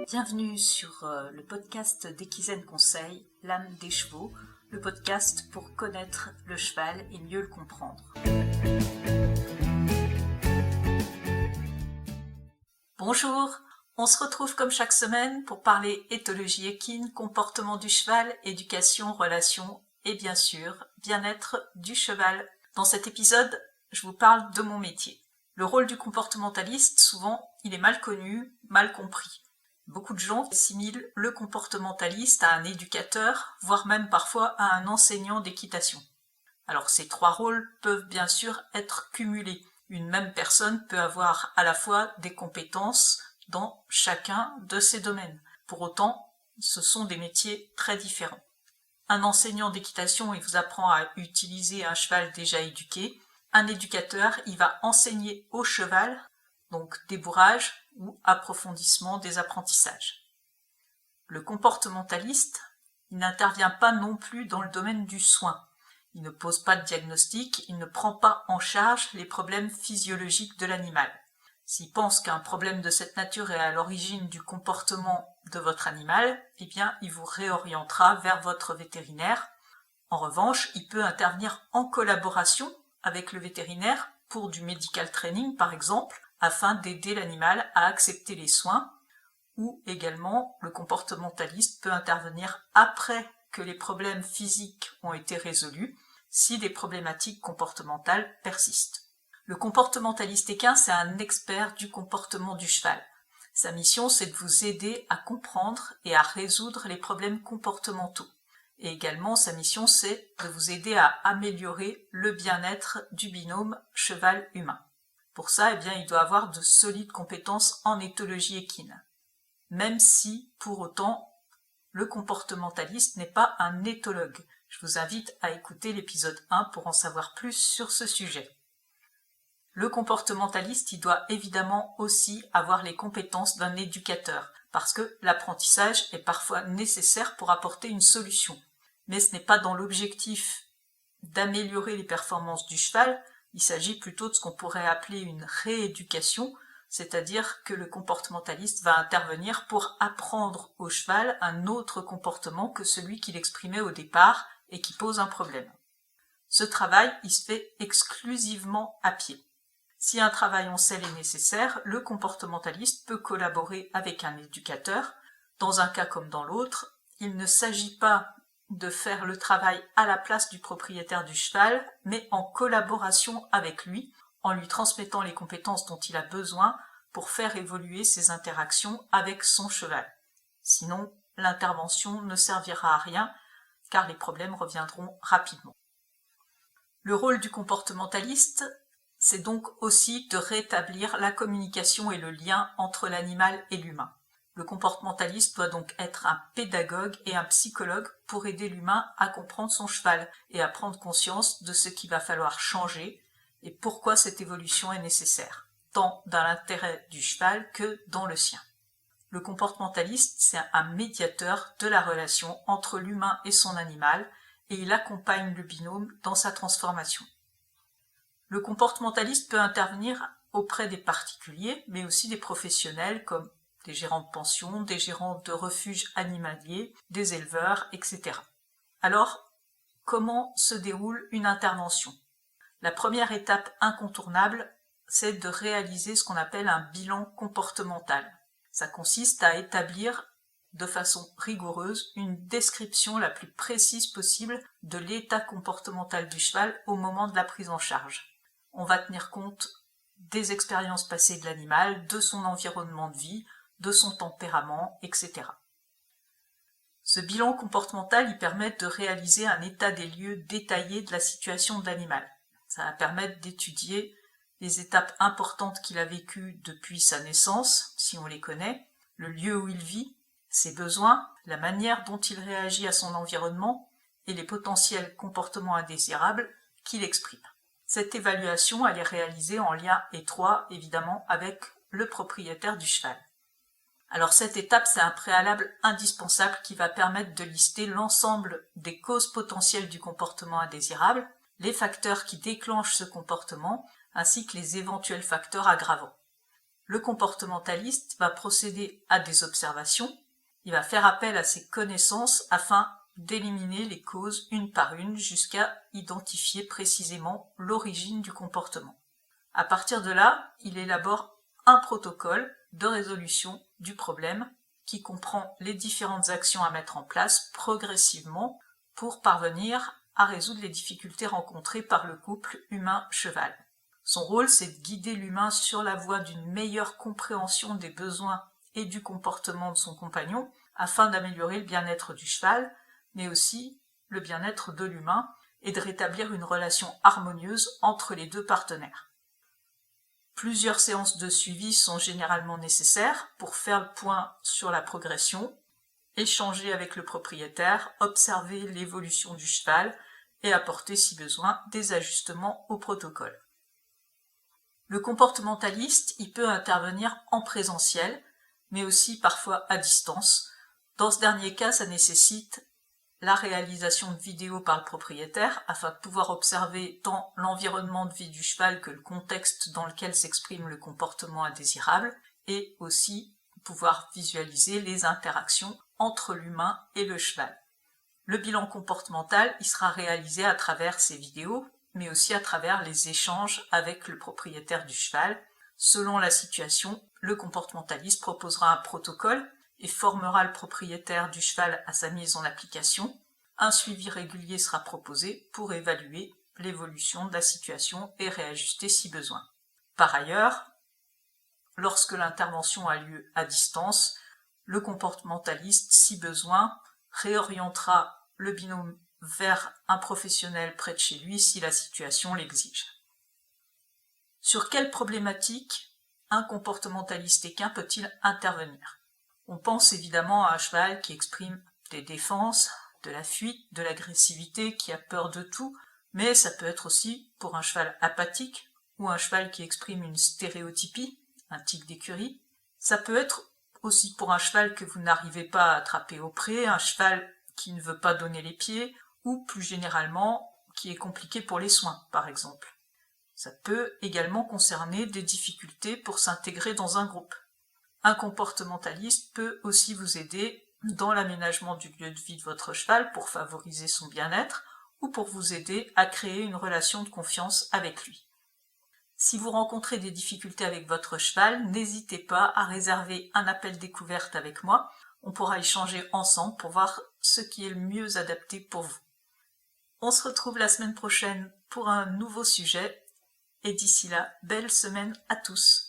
Bienvenue sur le podcast d'Equizen Conseil, l'âme des chevaux, le podcast pour connaître le cheval et mieux le comprendre. Bonjour, on se retrouve comme chaque semaine pour parler éthologie équine, comportement du cheval, éducation, relations et bien sûr, bien-être du cheval. Dans cet épisode, je vous parle de mon métier. Le rôle du comportementaliste, souvent, il est mal connu, mal compris. Beaucoup de gens assimilent le comportementaliste à un éducateur, voire même parfois à un enseignant d'équitation. Alors ces trois rôles peuvent bien sûr être cumulés. Une même personne peut avoir à la fois des compétences dans chacun de ces domaines. Pour autant, ce sont des métiers très différents. Un enseignant d'équitation, il vous apprend à utiliser un cheval déjà éduqué. Un éducateur, il va enseigner au cheval, donc débourrage ou approfondissement des apprentissages. Le comportementaliste, il n'intervient pas non plus dans le domaine du soin. Il ne pose pas de diagnostic, il ne prend pas en charge les problèmes physiologiques de l'animal. S'il pense qu'un problème de cette nature est à l'origine du comportement de votre animal, eh bien, il vous réorientera vers votre vétérinaire. En revanche, il peut intervenir en collaboration avec le vétérinaire pour du medical training, par exemple, afin d'aider l'animal à accepter les soins, ou également le comportementaliste peut intervenir après que les problèmes physiques ont été résolus, si des problématiques comportementales persistent. Le comportementaliste équin, c'est un expert du comportement du cheval. Sa mission, c'est de vous aider à comprendre et à résoudre les problèmes comportementaux. Et également, sa mission, c'est de vous aider à améliorer le bien-être du binôme cheval-humain. Pour ça, eh bien, il doit avoir de solides compétences en éthologie équine. Même si, pour autant, le comportementaliste n'est pas un éthologue. Je vous invite à écouter l'épisode 1 pour en savoir plus sur ce sujet. Le comportementaliste, il doit évidemment aussi avoir les compétences d'un éducateur, parce que l'apprentissage est parfois nécessaire pour apporter une solution. Mais ce n'est pas dans l'objectif d'améliorer les performances du cheval, il s'agit plutôt de ce qu'on pourrait appeler une rééducation, c'est-à-dire que le comportementaliste va intervenir pour apprendre au cheval un autre comportement que celui qu'il exprimait au départ et qui pose un problème. Ce travail, il se fait exclusivement à pied. Si un travail en selle est nécessaire, le comportementaliste peut collaborer avec un éducateur. Dans un cas comme dans l'autre, il ne s'agit pas de faire le travail à la place du propriétaire du cheval, mais en collaboration avec lui, en lui transmettant les compétences dont il a besoin pour faire évoluer ses interactions avec son cheval. Sinon, l'intervention ne servira à rien, car les problèmes reviendront rapidement. Le rôle du comportementaliste, c'est donc aussi de rétablir la communication et le lien entre l'animal et l'humain. Le comportementaliste doit donc être un pédagogue et un psychologue pour aider l'humain à comprendre son cheval et à prendre conscience de ce qu'il va falloir changer et pourquoi cette évolution est nécessaire, tant dans l'intérêt du cheval que dans le sien. Le comportementaliste, c'est un médiateur de la relation entre l'humain et son animal et il accompagne le binôme dans sa transformation. Le comportementaliste peut intervenir auprès des particuliers, mais aussi des professionnels comme des gérants de pension, des gérants de refuges animaliers, des éleveurs, etc. Alors, comment se déroule une intervention ? La première étape incontournable, c'est de réaliser ce qu'on appelle un bilan comportemental. Ça consiste à établir de façon rigoureuse une description la plus précise possible de l'état comportemental du cheval au moment de la prise en charge. On va tenir compte des expériences passées de l'animal, de son environnement de vie, de son tempérament, etc. Ce bilan comportemental, il permet de réaliser un état des lieux détaillé de la situation de l'animal. Ça va permettre d'étudier les étapes importantes qu'il a vécues depuis sa naissance, si on les connaît, le lieu où il vit, ses besoins, la manière dont il réagit à son environnement et les potentiels comportements indésirables qu'il exprime. Cette évaluation, elle est réalisée en lien étroit, évidemment, avec le propriétaire du cheval. Alors cette étape, c'est un préalable indispensable qui va permettre de lister l'ensemble des causes potentielles du comportement indésirable, les facteurs qui déclenchent ce comportement, ainsi que les éventuels facteurs aggravants. Le comportementaliste va procéder à des observations, il va faire appel à ses connaissances afin d'éliminer les causes une par une jusqu'à identifier précisément l'origine du comportement. À partir de là, il élabore un protocole de résolution du problème qui comprend les différentes actions à mettre en place progressivement pour parvenir à résoudre les difficultés rencontrées par le couple humain-cheval. Son rôle, c'est de guider l'humain sur la voie d'une meilleure compréhension des besoins et du comportement de son compagnon afin d'améliorer le bien-être du cheval, mais aussi le bien-être de l'humain et de rétablir une relation harmonieuse entre les deux partenaires. Plusieurs séances de suivi sont généralement nécessaires pour faire le point sur la progression, échanger avec le propriétaire, observer l'évolution du cheval et apporter si besoin des ajustements au protocole. Le comportementaliste, il peut intervenir en présentiel, mais aussi parfois à distance. Dans ce dernier cas, ça nécessite la réalisation de vidéos par le propriétaire afin de pouvoir observer tant l'environnement de vie du cheval que le contexte dans lequel s'exprime le comportement indésirable et aussi pouvoir visualiser les interactions entre l'humain et le cheval. Le bilan comportemental, il sera réalisé à travers ces vidéos, mais aussi à travers les échanges avec le propriétaire du cheval. Selon la situation, le comportementaliste proposera un protocole et formera le propriétaire du cheval à sa mise en application. Un suivi régulier sera proposé pour évaluer l'évolution de la situation et réajuster si besoin. Par ailleurs, lorsque l'intervention a lieu à distance, le comportementaliste, si besoin, réorientera le binôme vers un professionnel près de chez lui si la situation l'exige. Sur quelle problématique un comportementaliste équin peut-il intervenir? On pense évidemment à un cheval qui exprime des défenses, de la fuite, de l'agressivité, qui a peur de tout, mais ça peut être aussi pour un cheval apathique ou un cheval qui exprime une stéréotypie, un tic d'écurie. Ça peut être aussi pour un cheval que vous n'arrivez pas à attraper au pré, un cheval qui ne veut pas donner les pieds, ou plus généralement qui est compliqué pour les soins, par exemple. Ça peut également concerner des difficultés pour s'intégrer dans un groupe. Un comportementaliste peut aussi vous aider dans l'aménagement du lieu de vie de votre cheval pour favoriser son bien-être ou pour vous aider à créer une relation de confiance avec lui. Si vous rencontrez des difficultés avec votre cheval, n'hésitez pas à réserver un appel découverte avec moi. On pourra échanger ensemble pour voir ce qui est le mieux adapté pour vous. On se retrouve la semaine prochaine pour un nouveau sujet et d'ici là, belle semaine à tous.